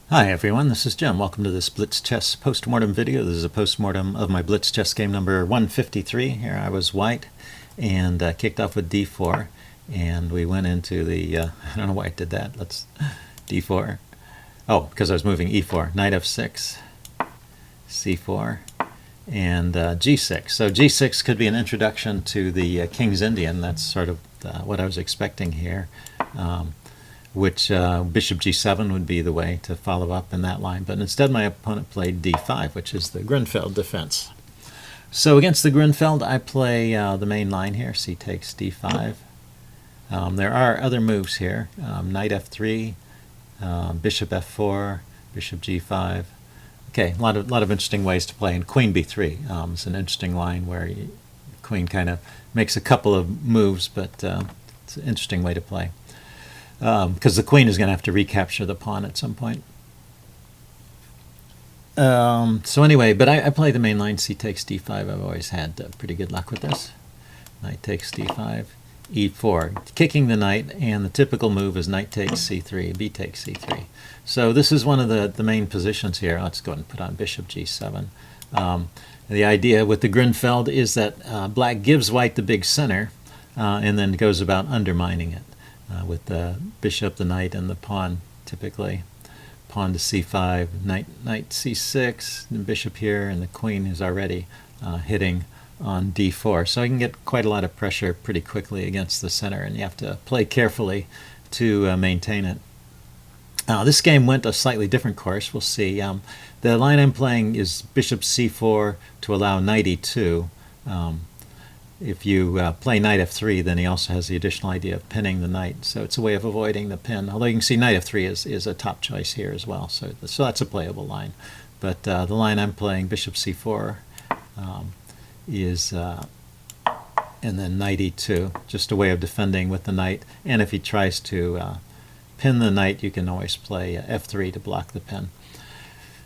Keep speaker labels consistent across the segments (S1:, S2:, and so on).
S1: Hi everyone, this is Jim. Welcome to this Blitz chess postmortem video. This is a postmortem of my Blitz chess game number 153. Here I was white and kicked off with d4, and we went into the, I don't know why I did that. Let's d4. Oh, because I was moving e4. Knight f6, c4, and g6. So g6 could be an introduction to the King's Indian. That's sort of what I was expecting here. Which bishop g7 would be the way to follow up in that line. But instead my opponent played d5, which is the Grunfeld defense. So against the Grunfeld, I play the main line here, c takes d5. There are other moves here, knight f3, bishop f4, bishop g5. Okay, a lot of interesting ways to play, and queen b3 is an interesting line where the queen kind of makes a couple of moves, but it's an interesting way to play. Because the queen is going to have to recapture the pawn at some point. So anyway, but I play the main line, c takes d5. I've always had pretty good luck with this. Knight takes d5, e4, kicking the knight, and the typical move is knight takes c3, b takes c3. So this is one of the main positions here. Let's go ahead and put on bishop g7. The idea with the Grunfeld is that black gives white the big center and then goes about undermining it. With the bishop, the knight, and the pawn, typically. Pawn to c5, knight c6, the bishop here, and the queen is already hitting on d4. So I can get quite a lot of pressure pretty quickly against the center, and you have to play carefully to maintain it. This game went a slightly different course. We'll see. The line I'm playing is bishop c4 to allow knight e2. If you play knight f3, then he also has the additional idea of pinning the knight. So it's a way of avoiding the pin. Although you can see knight f3 is a top choice here as well. So that's a playable line. But the line I'm playing, bishop c4, is and then knight e2, just a way of defending with the knight. And if he tries to pin the knight, you can always play f3 to block the pin.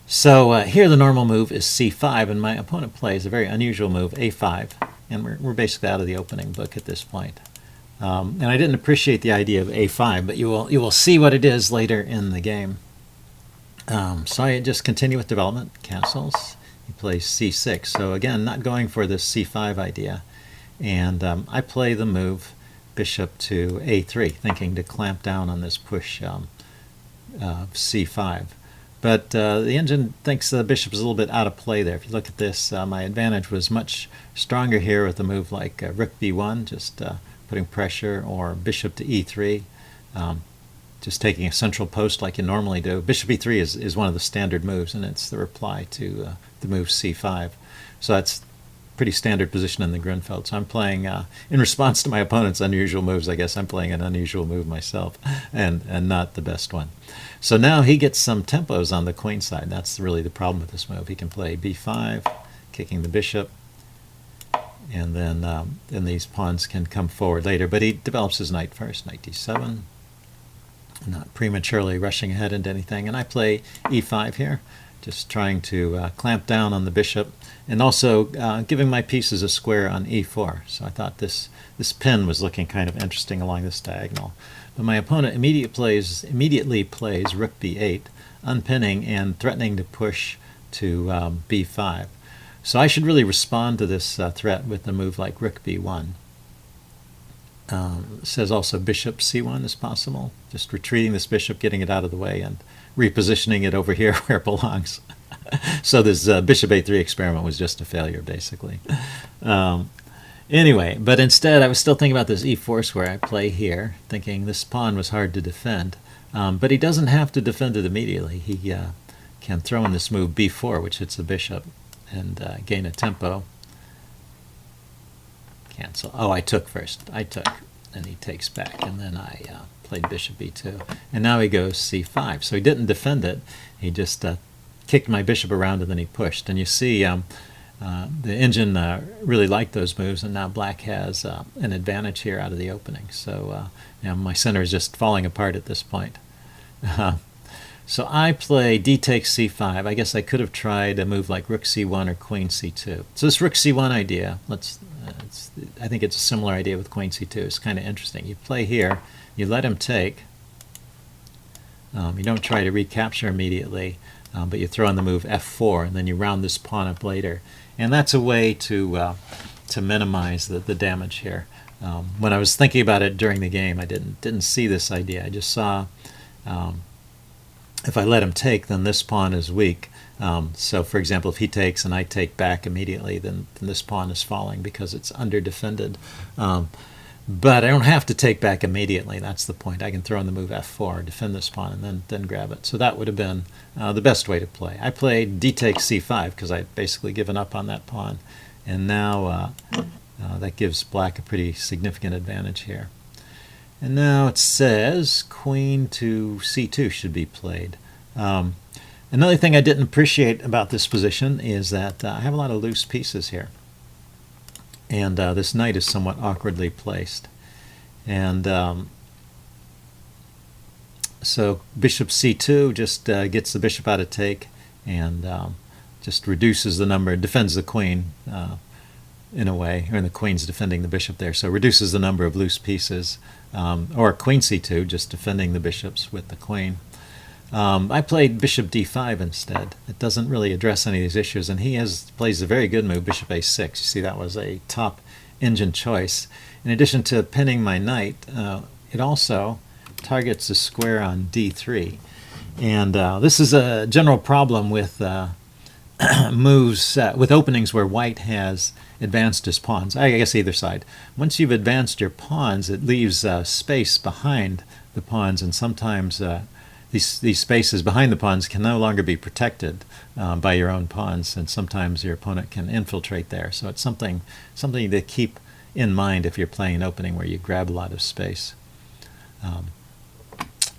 S1: So here the normal move is c5, and my opponent plays a very unusual move, a5. And we're basically out of the opening book at this point. And I didn't appreciate the idea of a5, but you will see what it is later in the game. So I just continue with development, cancels. He plays c6. So again, not going for this c5 idea. And I play the move bishop to a3, thinking to clamp down on this push c5. But the engine thinks the bishop is a little bit out of play there. If you look at this, my advantage was much stronger here with a move like rook b1, just putting pressure, or bishop to e3, just taking a central post like you normally do. Bishop e3 is one of the standard moves, and it's the reply to the move c5. So that's pretty standard position in the Grunfeld. So I'm playing, in response to my opponent's unusual moves, I guess I'm playing an unusual move myself, and not the best one. So now he gets some tempos on the queen side. That's really the problem with this move. He can play b5, kicking the bishop, and then these pawns can come forward later. But he develops his knight first, knight d7, not prematurely rushing ahead into anything. And I play e5 here, just trying to clamp down on the bishop, and also giving my pieces a square on e4. So I thought this pin was looking kind of interesting along this diagonal. But my opponent immediately plays rook b8, unpinning and threatening to push to b5. So I should really respond to this threat with a move like rook b1. It says also bishop c1 is possible, just retreating this bishop, getting it out of the way, and repositioning it over here where it belongs. So this bishop a3 experiment was just a failure, basically. Anyway, but instead I was still thinking about this e4 square. I play here, thinking this pawn was hard to defend. But he doesn't have to defend it immediately. He can throw in this move b4, which hits the bishop, and gain a tempo. Cancel. Oh, I took first. I took. And he takes back. And then I played bishop b2. And now he goes c5. So he didn't defend it. He just kicked my bishop around, and then he pushed. And you see the engine really liked those moves, and now black has an advantage here out of the opening. So my center is just falling apart at this point. So I play d takes c5. I guess I could have tried a move like rook c1 or queen c2. So this rook c1 idea, I think it's a similar idea with queen c2. It's kind of interesting. You play here, you let him take, You don't try to recapture immediately, but you throw in the move f4, and then you round this pawn up later. And that's a way to minimize the damage here. When I was thinking about it during the game, I didn't see this idea. I just saw if I let him take, then this pawn is weak. So, for example, if he takes and I take back immediately, then this pawn is falling because it's under-defended. But I don't have to take back immediately. That's the point. I can throw in the move f4, defend this pawn, and then grab it. So that would have been the best way to play. I played d takes c5 because I'd basically given up on that pawn. And now that gives black a pretty significant advantage here. And now it says queen to c2 should be played. Another thing I didn't appreciate about this position is that I have a lot of loose pieces here. And this knight is somewhat awkwardly placed. And so bishop c2 just gets the bishop out of take and just reduces the number, defends the queen in a way, and the queen's defending the bishop there, so reduces the number of loose pieces. Or queen c2, just defending the bishops with the queen. I played bishop d5 instead. It doesn't really address any of these issues, and he plays a very good move, bishop a6. You see, that was a top engine choice. In addition to pinning my knight, it also targets a square on d3. And this is a general problem with moves, with openings where white has advanced his pawns. I guess either side. Once you've advanced your pawns, it leaves space behind the pawns, and sometimes these spaces behind the pawns can no longer be protected by your own pawns, and sometimes your opponent can infiltrate there. So it's something to keep in mind if you're playing an opening where you grab a lot of space.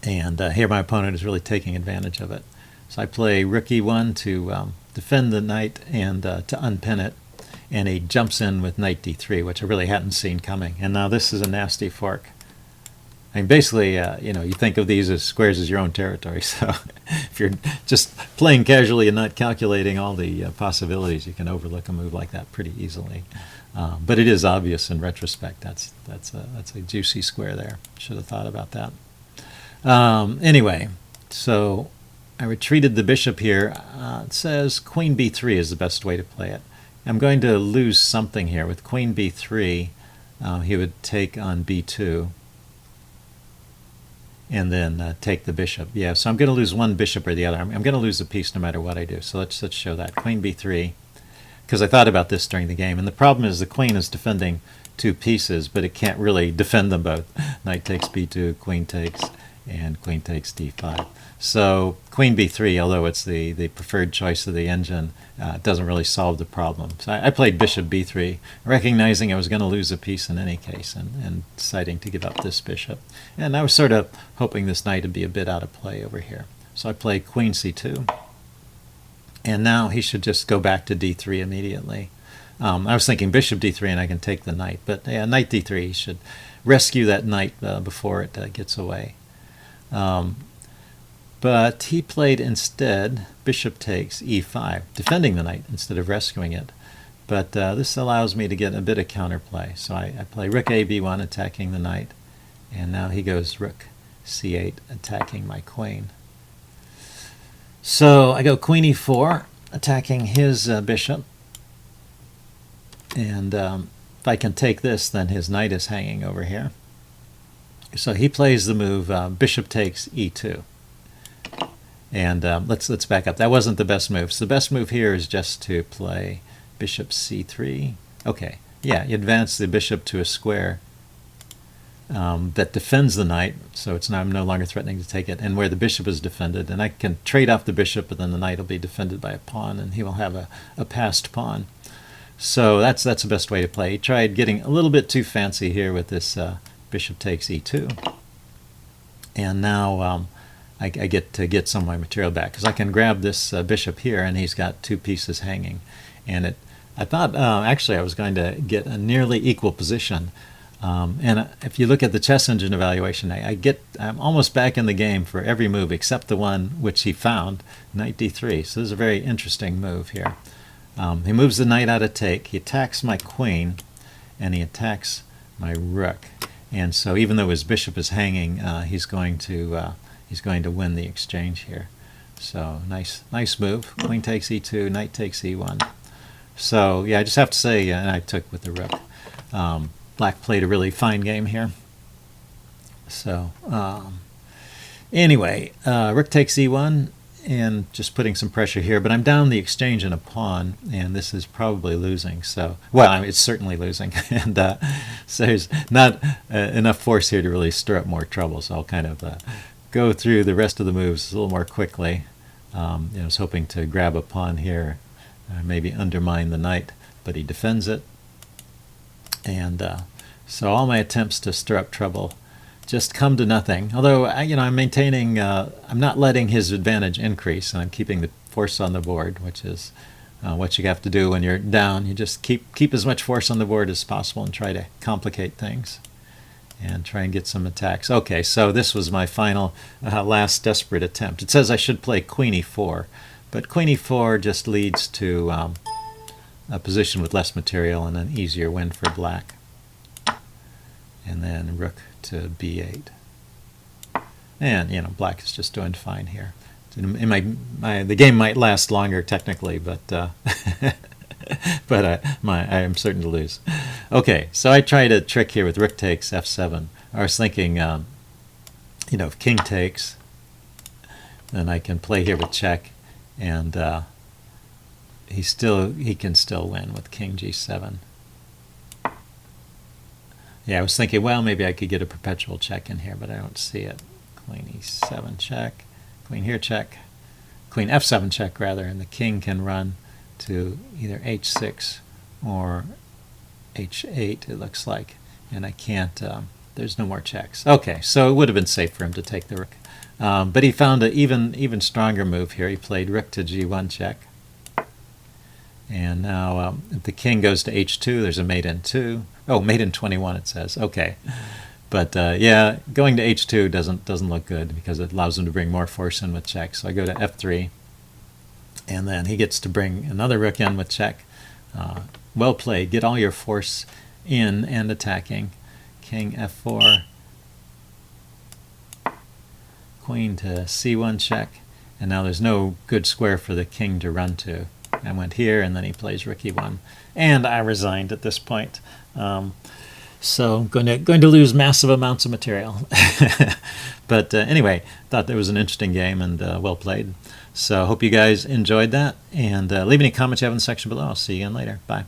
S1: And here my opponent is really taking advantage of it. So I play rook e1 to defend the knight and to unpin it, and he jumps in with knight d3, which I really hadn't seen coming. And now this is a nasty fork. I mean, basically, you think of these as squares as your own territory. So if you're just playing casually and not calculating all the possibilities, you can overlook a move like that pretty easily. But it is obvious in retrospect. That's a juicy square there. Should have thought about that. Anyway, so I retreated the bishop here. It says queen b3 is the best way to play it. I'm going to lose something here. With queen b3, he would take on b2. And then take the bishop. Yeah, so I'm going to lose one bishop or the other. I'm going to lose a piece no matter what I do. So let's show that. Queen b3, because I thought about this during the game. And the problem is the queen is defending two pieces, but it can't really defend them both. Knight takes b2, queen takes, and queen takes d5. So queen b3, although it's the preferred choice of the engine, doesn't really solve the problem. So I played bishop b3, recognizing I was going to lose a piece in any case, and deciding to give up this bishop. And I was sort of hoping this knight would be a bit out of play over here. So I played queen c2. And now he should just go back to d3 immediately. I was thinking bishop d3 and I can take the knight, but yeah, knight d3, he should rescue that knight before it gets away. But he played instead bishop takes e5, defending the knight instead of rescuing it. But this allows me to get a bit of counterplay. So I play rook a b1 attacking the knight, and now he goes rook c8 attacking my queen. So I go queen e4 attacking his bishop, and if I can take this, then his knight is hanging over here. So he plays the move bishop takes e2. And let's back up. That wasn't the best move. So the best move here is just to play bishop c3. Okay, yeah, you advance the bishop to a square that defends the knight, so I'm no longer threatening to take it, and where the bishop is defended, and I can trade off the bishop, but then the knight will be defended by a pawn, and he will have a passed pawn. So that's the best way to play. He tried getting a little bit too fancy here with this bishop takes e2, and now I get to get some of my material back, because I can grab this bishop here, and he's got two pieces hanging. And I thought actually I was going to get a nearly equal position. And if you look at the chess engine evaluation, I'm almost back in the game for every move except the one which he found, knight d3. So this is a very interesting move here. He moves the knight out of take, he attacks my queen, and he attacks my rook. And so even though his bishop is hanging, he's going to he's going to win the exchange here. So nice move. Queen takes e2, knight takes e1. So yeah, I just have to say, and I took with the rook. Black played a really fine game here. So anyway, rook takes e1, and just putting some pressure here. But I'm down the exchange in a pawn, and this is probably losing. So, well, I mean, it's certainly losing, and so there's not enough force here to really stir up more trouble. So I'll kind of go through the rest of the moves a little more quickly. I was hoping to grab a pawn here, maybe undermine the knight, but he defends it. And so all my attempts to stir up trouble just come to nothing. Although, I'm maintaining, I'm not letting his advantage increase, and I'm keeping the force on the board, which is what you have to do when you're down. You just keep as much force on the board as possible and try to complicate things and try and get some attacks. Okay, so this was my final, last desperate attempt. It says I should play queen e4, but queen e4 just leads to a position with less material and an easier win for black. And then rook to b8. And, black is just doing fine here. The game might last longer technically, but but I am certain to lose. Okay, so I tried a trick here with rook takes f7. I was thinking, if king takes, then I can play here with check, and he can still win with king g7. Yeah, I was thinking, well, maybe I could get a perpetual check in here, but I don't see it. Queen e7 check, queen here check, queen f7 check rather, and the king can run to either h6 or h8, it looks like, and I can't, there's no more checks. Okay, so it would have been safe for him to take the rook. But he found an even stronger move here. He played rook to g1 check. And now if the king goes to h2, there's a mate in 2. Oh, mate in 21 it says. Okay. But yeah, going to h2 doesn't look good because it allows him to bring more force in with check. So I go to f3, and then he gets to bring another rook in with check. Well played. Get all your force in and attacking. King f4, queen to c1 check, and now there's no good square for the king to run to. I went here, and then he plays rook e1, and I resigned at this point. So I'm going to lose massive amounts of material. But anyway, thought that was an interesting game and well played. So hope you guys enjoyed that, and leave any comments you have in the section below. I'll see you again later. Bye.